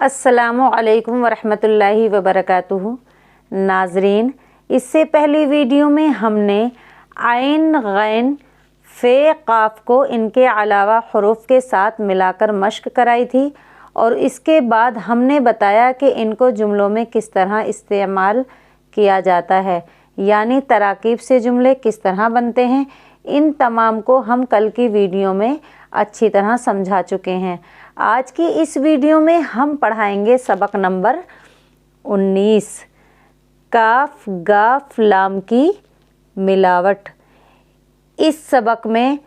अस्सलामु अलैकुम वरहमतुल्लाहि वबरकातुहू। नाजरीन, इससे पहली वीडियो में हमने आइन, गैन, फे, काफ को इनके अलावा हरूफ के साथ मिलाकर मश्क कराई थी और इसके बाद हमने बताया कि इनको जुमलों में किस तरह इस्तेमाल किया जाता है, यानी तराकीब से जुमले किस तरह बनते हैं। इन तमाम को हम कल की वीडियो में अच्छी तरह समझा चुके हैं। आज की इस वीडियो में हम पढ़ाएंगे सबक नंबर 19, काफ गाफ लाम की मिलावट। इस सबक में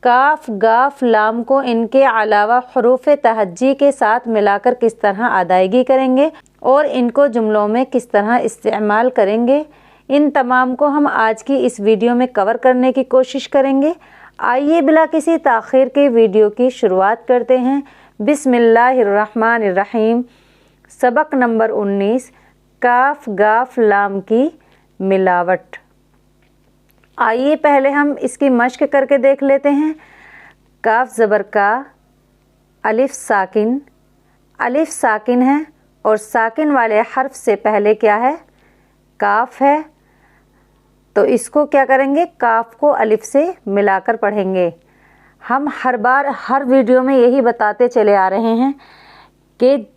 काफ गाफ लाम को इनके अलावा हरूफ तहज्जी के साथ मिलाकर किस तरह अदायगी करेंगे और इनको जुमलों में किस तरह इस्तेमाल करेंगे, इन तमाम को हम आज की इस वीडियो में कवर करने की कोशिश करेंगे। आइए बिला किसी ताख़ीर के वीडियो की शुरुआत करते हैं। बिस्मिल्लाहिर्रहमानिर्रहीम। सबक नंबर 19, काफ गाफ लाम की मिलावट। आइए पहले हम इसकी मश्क करके देख लेते हैं। काफ ज़बर का, अलिफ साकिन, अलिफ साकिन है और साकिन वाले हर्फ से पहले क्या है, काफ है, तो इसको क्या करेंगे, काफ को अलिफ से मिलाकर पढ़ेंगे। हम हर बार हर वीडियो में यही बताते चले आ रहे हैं कि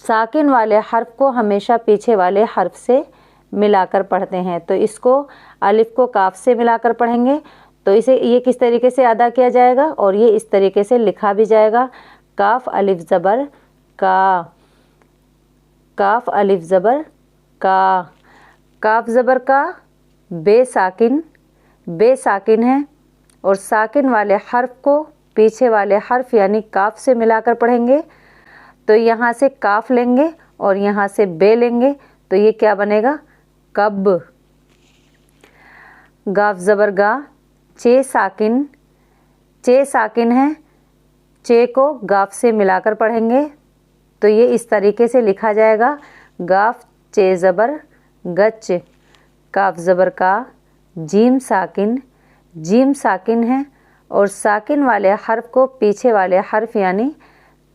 साकिन वाले हर्फ को हमेशा पीछे वाले हर्फ से मिलाकर पढ़ते हैं। तो इसको अलिफ को काफ से मिलाकर पढ़ेंगे तो इसे ये किस तरीके से अदा किया जाएगा और ये इस तरीके से लिखा भी जाएगा। काफ अलिफ ज़बर का, काफ अलिफ ज़बर का, काफ ज़बर का, बे साकिन, बे साकिन है और साकिन वाले हर्फ को पीछे वाले हर्फ यानी काफ से मिलाकर पढ़ेंगे। तो यहाँ से काफ लेंगे और यहाँ से बे लेंगे तो ये क्या बनेगा, कब। गाफ ज़बर गा, चे साकिन, चे साकिन है, चे को गाफ से मिलाकर पढ़ेंगे तो ये इस तरीके से लिखा जाएगा, गाफ चे ज़बर गच। काफ ज़बर का, जीम साकिन, जीम साकिन है और साकिन वाले हर्फ को पीछे वाले हर्फ यानी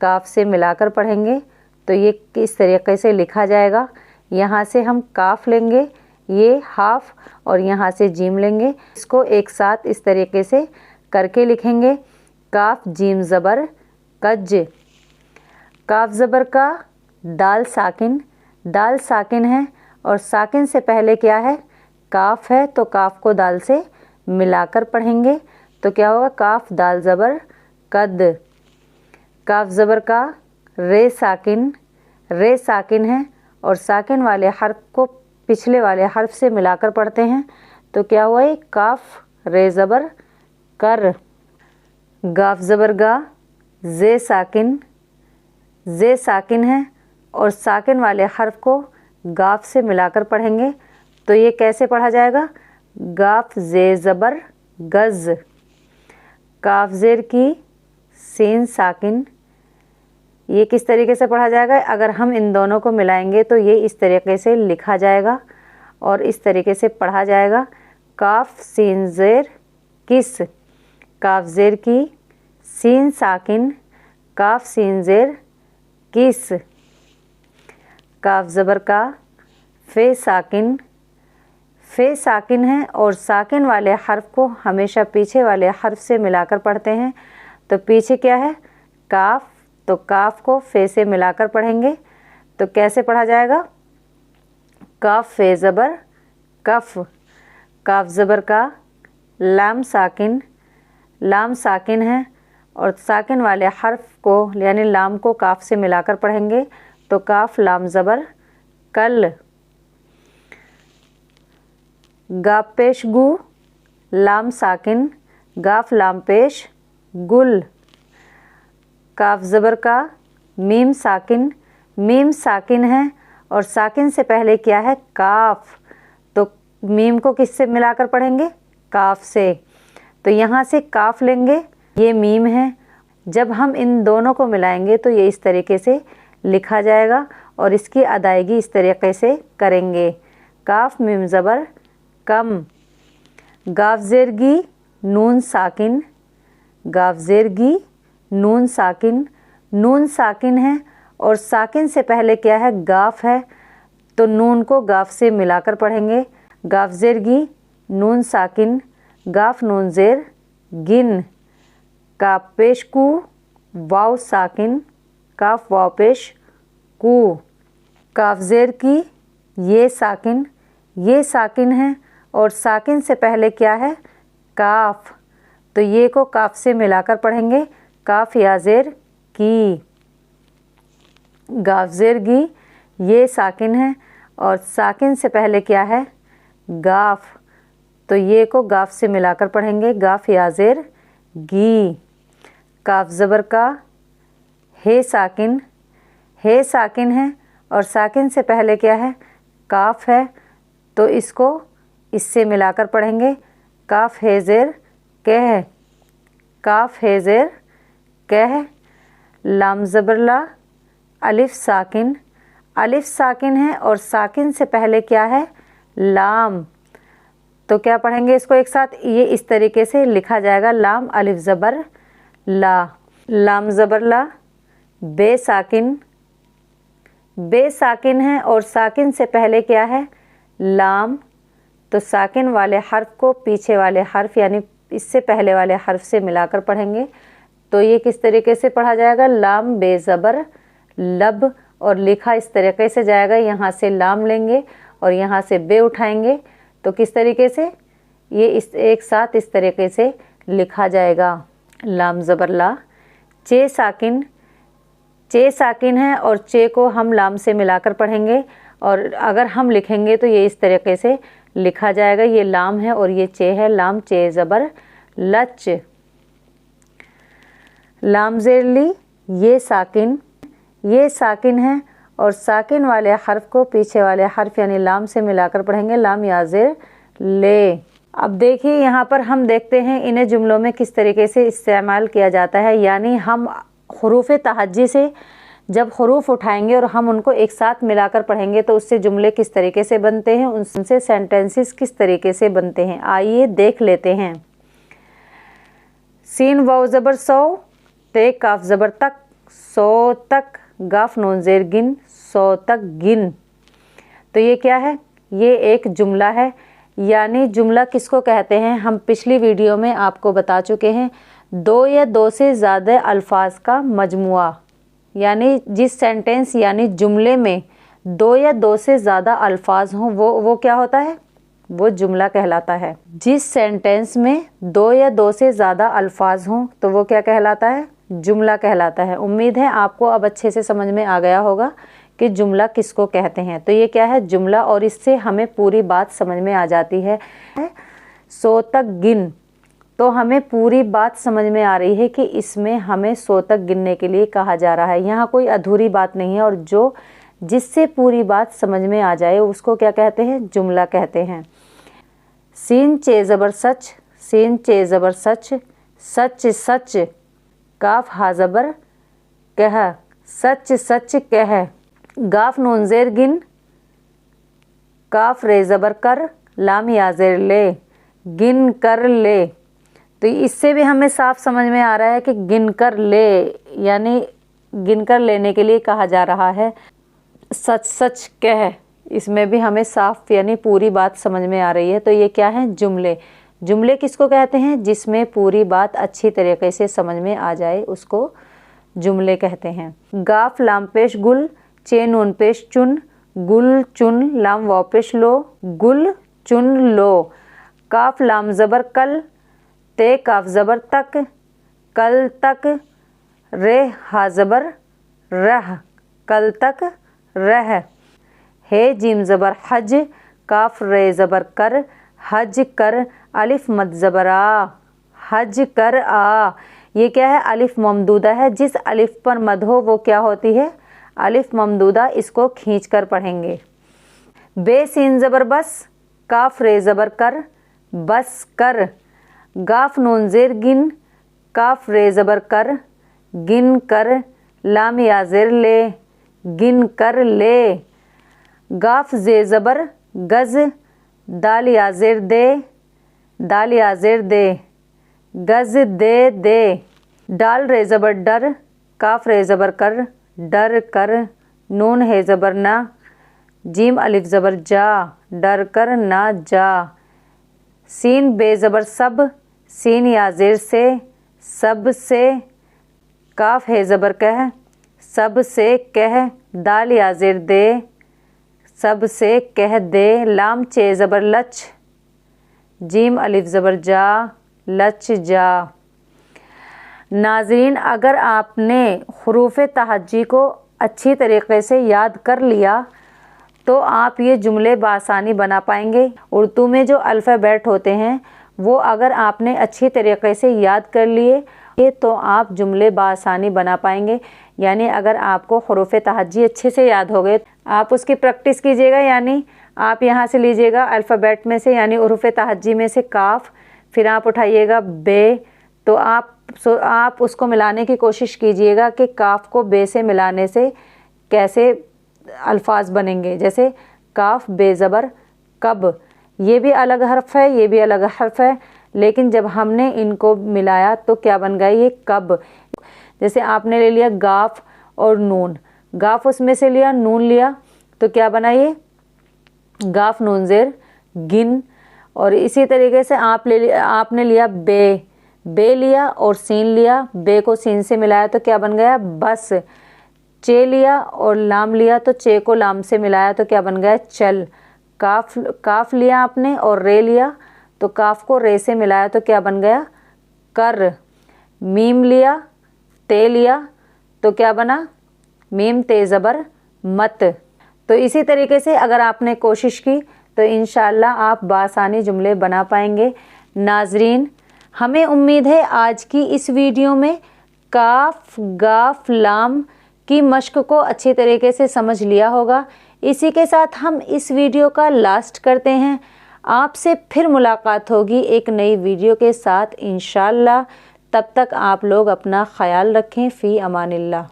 काफ से मिलाकर पढ़ेंगे तो ये किस तरीके से लिखा जाएगा। यहाँ से हम काफ लेंगे, ये हाफ, और यहाँ से जीम लेंगे। इसको एक साथ इस तरीके से करके लिखेंगे। काफ जीम ज़बर कज। काफ ज़बर का, दाल साकिन, दाल साकिन है और साकिन से पहले क्या है, काफ है, तो काफ को दाल से मिलाकर पढ़ेंगे तो क्या होगा, काफ दाल ज़बर कद। काफ ज़बर का, रे साकिन, रे साकिन है और साकिन वाले हर्फ को पिछले वाले हर्फ से मिलाकर पढ़ते हैं तो क्या हुआ, है काफ रे ज़बर कर। गाफ ज़बर गा, जे साकिन, जे साकिन है और साकिन वाले हर्फ को गाफ से मिलाकर पढ़ेंगे तो ये कैसे पढ़ा जाएगा, गाफ जे ज़बर गज़। काफ ज़ेर की, सीन साकिन, ये किस तरीके से पढ़ा जाएगा, अगर हम इन दोनों को मिलाएंगे तो ये इस तरीके से लिखा जाएगा और इस तरीके से पढ़ा जाएगा, काफ सीन ज़ेर किस। काफ ज़ेर की, सीन साकिन, काफ सीन ज़ेर किस। काफ ज़बर का, फे साकिन, फे साकिन है और साकिन वाले हर्फ को हमेशा पीछे वाले हर्फ से मिलाकर पढ़ते हैं तो पीछे क्या है, काफ, तो काफ को फे से मिलाकर पढ़ेंगे तो कैसे पढ़ा जाएगा, काफ फे ज़बर कफ। काफ ज़बर का, लाम साकिन, लाम साकिन है और साकिन वाले हर्फ को यानी लाम को काफ से मिलाकर पढ़ेंगे तो काफ लाम ज़बर कल। गाफ पेश गु, लाम साकिन, गाफ लाम पेश गुल। काफ ज़बर का, मीम साकिन, मीम साकिन है और साकिन से पहले क्या है, काफ, तो मीम को किससे मिलाकर पढ़ेंगे, काफ से, तो यहाँ से काफ लेंगे, ये मीम है, जब हम इन दोनों को मिलाएंगे तो ये इस तरीके से लिखा जाएगा और इसकी अदायगी इस तरीके से करेंगे, काफ मीम ज़बर कम। गाफ ज़ेर गी, नून साकिन, गाफ ज़ेर गी, नून साकिन, नून साकिन है और साकिन से पहले क्या है, गाफ है, तो नून को गाफ से मिलाकर पढ़ेंगे। गाफ जेर गी, नून साकिन, गाफ नून जेर, गिन, काफ पेश कू, वाव साकिन, काफ वाव पेश कू। काफ जेर की, ये साकिन है और साकिन से पहले क्या है, काफ, तो ये को काफ से मिलाकर पढ़ेंगे। काफ या जेर की। गाफ जेर गी, ये साकिन है और साकिन से पहले क्या है, गाफ, तो ये को गाफ से मिलाकर पढ़ेंगे। गाफ या जेर गी। काफ ज़बर का, हे साकिन है और साकिन से पहले क्या है, काफ है, तो इसको इससे मिलाकर पढ़ेंगे। काफ हे जेर कह, काफ हे जेर कह। लाम ज़बर ला, अलिफ साकिन है और साकिन से पहले क्या है, लाम, तो क्या पढ़ेंगे इसको एक साथ, ये इस तरीके से लिखा जाएगा, लाम अलिफ ज़बर ला। लाम ज़बर ला, बे साकिन है और साकिन से पहले क्या है, लाम, तो साकिन वाले हर्फ को पीछे वाले हर्फ यानी इससे पहले वाले हर्फ से मिलाकर पढ़ेंगे। तो ये किस तरीके से पढ़ा जाएगा, लाम बे ज़बर लब, और लिखा इस तरीके से जाएगा, यहाँ से लाम लेंगे और यहाँ से बे उठाएंगे, तो किस तरीके से, ये इस एक साथ इस तरीके से लिखा जाएगा। लाम ज़बर ला। चे साकिन है और चे को हम लाम से मिलाकर पढ़ेंगे, और अगर हम लिखेंगे तो ये इस तरीके से लिखा जाएगा, ये लाम है और ये चे है, लाम चे ज़बर लच। लाम ज़ेर ली, ये साकिन है और साकिन वाले हर्फ को पीछे वाले हर्फ यानी लाम से मिलाकर पढ़ेंगे। लाम या ज़ेर ले। अब देखिए यहाँ पर हम देखते हैं इन्हें जुमलों में किस तरीके से इस्तेमाल किया जाता है, यानी हम हुरूफ तहज्जी से जब हुरूफ उठाएंगे और हम उनको एक साथ मिलाकर पढ़ेंगे तो उससे जुमले किस तरीके से बनते हैं, उनसे सेंटेंसेस किस तरीके से बनते हैं, आइए देख लेते हैं। सीन वाव ज़बर सौ, ते काफ ज़बर तक, सौ तक, गाफ नून ज़ेर गिन, सौ तक गिन। तो ये क्या है, ये एक जुमला है, यानी जुमला किसको कहते हैं, हम पिछली वीडियो में आपको बता चुके हैं, दो या दो से ज़्यादा अल्फाज का मजमुआ, यानी जिस सेंटेंस यानी जुमले में दो या दो से ज़्यादा अल्फाज हों वो क्या होता है, वो जुमला कहलाता है। जिस सेंटेंस में दो या दो से ज़्यादा अल्फाज हों तो वो क्या कहलाता है, जुमला कहलाता है। उम्मीद है आपको अब अच्छे से समझ में आ गया होगा कि जुमला किसको कहते हैं। तो ये क्या है, जुमला, और इससे हमें पूरी बात समझ में आ जाती है। सौ तक गिन, तो हमें पूरी बात समझ में आ रही है कि इसमें हमें 100 तक गिनने के लिए कहा जा रहा है, यहाँ कोई अधूरी बात नहीं है, और जो जिससे पूरी बात समझ में आ जाए उसको क्या कहते हैं, जुमला कहते हैं। सीन चे ज़बर सच, सीन चे ज़बर सच, सच सच, काफ हा ज़बर कह, सच सच कह। गाफ नून ज़ेर गिन, काफ रे ज़बर कर, लाम या ज़ेर ले, गिन कर ले। तो इससे भी हमें साफ समझ में आ रहा है कि गिन कर ले, यानी गिन कर लेने के लिए कहा जा रहा है। सच सच कह, इसमें भी हमें साफ यानी पूरी बात समझ में आ रही है। तो ये क्या है, जुमले। जुमले किसको कहते हैं, जिसमें पूरी बात अच्छी तरीके से समझ में आ जाए उसको जुमले कहते हैं। गाफ लाम पेश गुल, चे नून पेश चुन, गुल चुन, लाम वाव पेश लो, गुल चुन लो। काफ लाम ज़बर कल, ते काफ ज़बर तक, कल तक, रे हा ज़बर रह, कल तक रह। हे जीम ज़बर हज, काफ रे ज़बर कर, हज कर, अलिफ मद ज़बर आ, हज कर आ। ये क्या है, अलिफ ममदूदा है, जिस अलिफ पर मद हो वो क्या होती है, अलिफ ममदूदा, इसको खींच कर पढ़ेंगे। बे सीन ज़बर बस, काफ रे ज़बर कर, बस कर। गाफ नून ज़ेर गिन, काफ रे ज़बर कर, गिन कर, लाम या ज़ेर ले, गिन कर ले। गाफ जे ज़बर गज़, दाल या ज़ेर दे, दाल या ज़ेर दे, गज़ दे दे। डाल रे ज़बर डर, काफ रे ज़बर कर, डर कर, नून है ज़बर ना, जीम अलिफ ज़बर जा, डर कर ना जा। सीन बे ज़बर सब, सीन या ज़ेर से, सब से। काफ है ज़बर कह, सब से कह, दाल या ज़ेर दे, सब से कह दे। लाम चे ज़बर लच, जीम अलिफ ज़बर जा, लच जा। नाज़रीन, अगर आपने हुरूफ़ तहज्जी को अच्छी तरीके से याद कर लिया तो आप ये जुमले बआसानी बना पाएंगे। उर्दू में जो अल्फ़ाबेट होते हैं वो अगर आपने अच्छी तरीके से याद कर लिए तो आप जुमले बआसानी बना पाएंगे। यानी अगर आपको हुरूफ़ तहज्जी अच्छे से याद हो गए, आप उसकी प्रैक्टिस कीजिएगा। यानी आप यहाँ से लीजिएगा अल्फ़ाबेट में से, यानी हुरूफ़ तहज्जी में से काफ, फिर आप उठाइएगा बे, तो आप उसको मिलाने की कोशिश कीजिएगा कि काफ को बे से मिलाने से कैसे अल्फाज बनेंगे। जैसे काफ बे ज़बर कब, ये भी अलग हर्फ है, ये भी अलग हर्फ है, लेकिन जब हमने इनको मिलाया तो क्या बन गया ये कब। जैसे आपने ले लिया गाफ और नून, गाफ उसमें से लिया, नून लिया, तो क्या बना ये गाफ नून ज़ेर गिन। और इसी तरीके से आपने लिया बे, बे लिया और सीन लिया, बे को सीन से मिलाया तो क्या बन गया बस। चे लिया और लाम लिया तो चे को लाम से मिलाया तो क्या बन गया चल। काफ लिया आपने और रे लिया तो काफ को रे से मिलाया तो क्या बन गया कर। मीम लिया, ते लिया तो क्या बना मीम ते ज़बर मत। तो इसी तरीके से अगर आपने कोशिश की तो इंशाअल्लाह आप बआसानी जुमले बना पाएंगे। नाज़रीन, हमें उम्मीद है आज की इस वीडियो में काफ गाफ लाम की मश्क को अच्छी तरीके से समझ लिया होगा। इसी के साथ हम इस वीडियो का लास्ट करते हैं। आपसे फिर मुलाकात होगी एक नई वीडियो के साथ इंशाअल्लाह। तब तक आप लोग अपना ख्याल रखें। फ़ी अमानिल्लाह।